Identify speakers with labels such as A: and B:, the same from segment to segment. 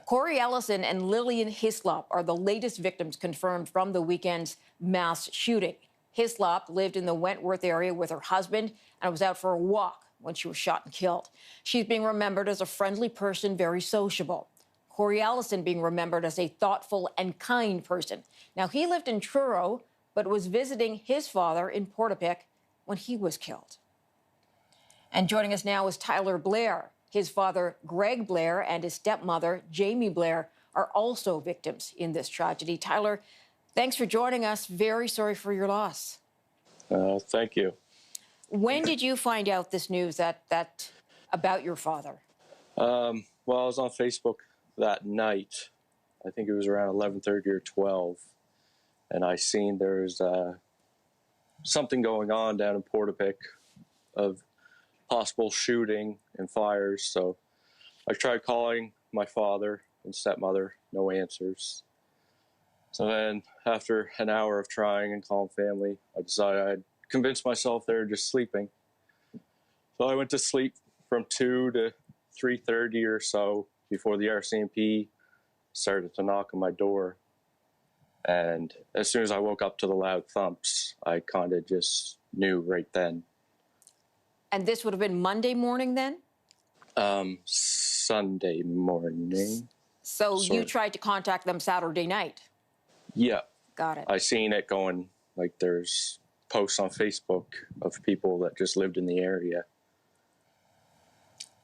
A: Corey Ellison and Lillian Hislop are the latest victims confirmed from the weekend's mass shooting. Hislop lived in the Wentworth area with her husband and was out for a walk when she was shot and killed. She's being remembered as a friendly person, very sociable. Corey Ellison being remembered as a thoughtful and kind person. Now, he lived in Truro, but was visiting his father in Portapique when he was killed. And joining us now is Tyler Blair. His father, Greg Blair, and his stepmother, Jamie Blair, are also victims in this tragedy. Tyler, thanks for joining us. Very sorry for your loss.
B: Thank you.
A: When did you find out this news that about your father?
B: Well, I was on Facebook that night. I think it was around 11:30 or 12, and I seen there's something going on down in Portapique of possible shooting and fires. So I tried calling my father and stepmother, no answers. So then after an hour of trying and calling family, I decided I'd convince myself they were just sleeping. So I went to sleep from 2 to 3:30 or so before the RCMP started to knock on my door. And as soon as I woke up to the loud thumps, I kind of just knew right then.
A: And this would have been Monday morning then?
B: Sunday morning.
A: So you tried to contact them Saturday night?
B: Yeah.
A: Got it.
B: I seen it going, like there's posts on Facebook of people that just lived in the area.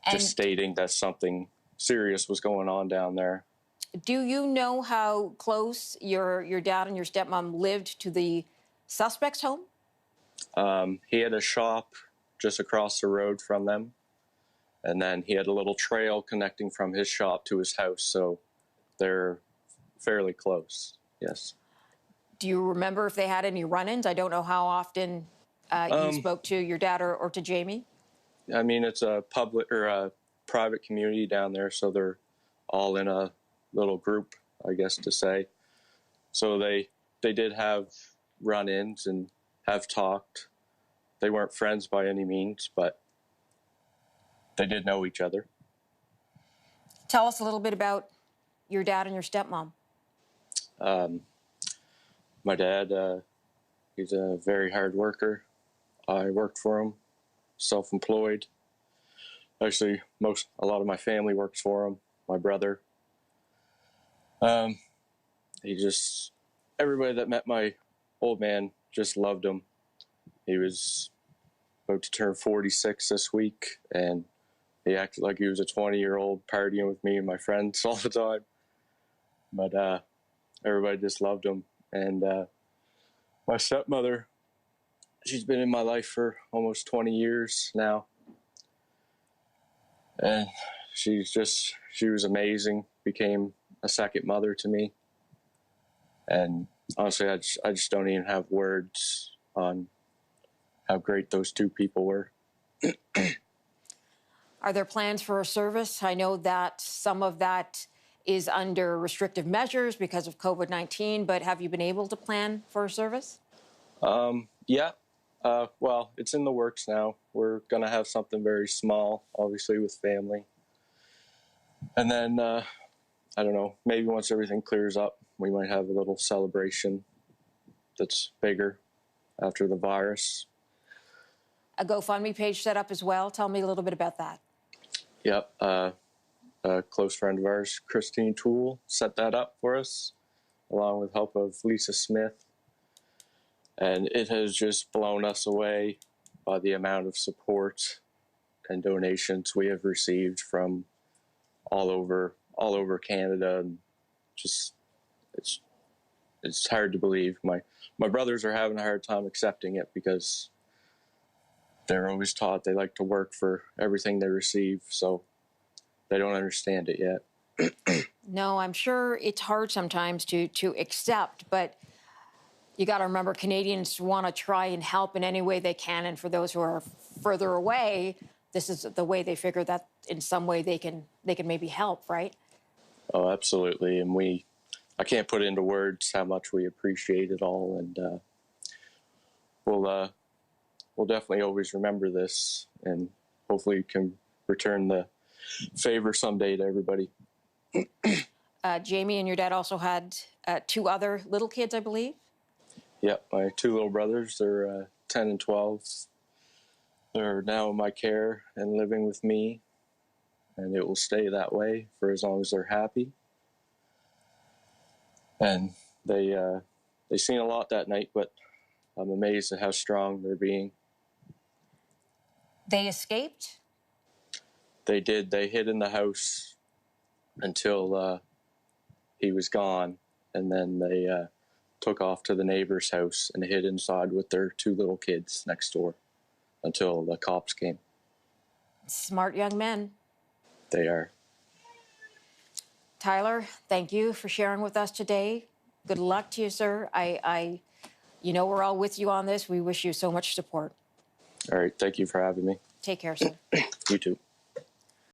A: And
B: just stating that something serious was going on down there.
A: do you know how close your dad and your stepmom lived to the suspect's home?
B: He had a shop just across the road from them. And then he had a little trail connecting from his shop to his house. So they're fairly close, yes.
A: Do you remember if they had any run-ins? I don't know how often you spoke to your dad or to Jamie.
B: I mean, it's a public or a private community down there. So they're all in a little group, I guess to say. So they did have run-ins and have talked. They weren't friends by any means, but they did know each other.
A: Tell us a little bit about your dad and your stepmom.
B: My dad, he's a very hard worker. I worked for him, self-employed. Actually, a lot of my family works for him. My brother. Everybody that met my old man just loved him. He was about to turn 46 this week, and he acted like he was a 20-year-old partying with me and my friends all the time. But everybody just loved him. And my stepmother, she's been in my life for almost 20 years now. And she was amazing, became a second mother to me. And honestly, I just don't even have words on how great those two people were.
A: Are there plans for a service? I know that some of that is under restrictive measures because of COVID-19, but have you been able to plan for a service?
B: Yeah. Well, it's in the works now. We're going to have something very small, obviously, with family. And then, I don't know, maybe once everything clears up, we might have a little celebration that's bigger after the virus.
A: A GoFundMe page set up as well. Tell me a little bit about that.
B: Yep. A close friend of ours, Christine Toole, set that up for us, along with help of Lisa Smith. And it has just blown us away by the amount of support and donations we have received from all over Canada. And just it's hard to believe. My brothers are having a hard time accepting it because they're always taught they like to work for everything they receive, so they don't understand it yet.
A: No, I'm sure it's hard sometimes to accept, but you got to remember Canadians want to try and help in any way they can, and for those who are further away, this is the way they figure that in some way they can maybe help, right?
B: Oh, absolutely, and I can't put into words how much we appreciate it all, and we'll definitely always remember this, and hopefully can return the favor someday to everybody.
A: Jamie and your dad also had two other little kids, I believe.
B: Yep, my two little brothers, they're 10 and 12. They're now in my care and living with me, and it will stay that way for as long as they're happy. And they seen a lot that night, but I'm amazed at how strong they're being.
A: They escaped?
B: They did. They hid in the house until he was gone, and then they took off to the neighbor's house and hid inside with their two little kids next door until the cops came.
A: Smart young men.
B: They are.
A: Tyler, thank you for sharing with us today. Good luck to you, sir. You know, we're all with you on this. We wish you so much support.
B: All right. Thank you for having me.
A: Take care, sir.
B: You too.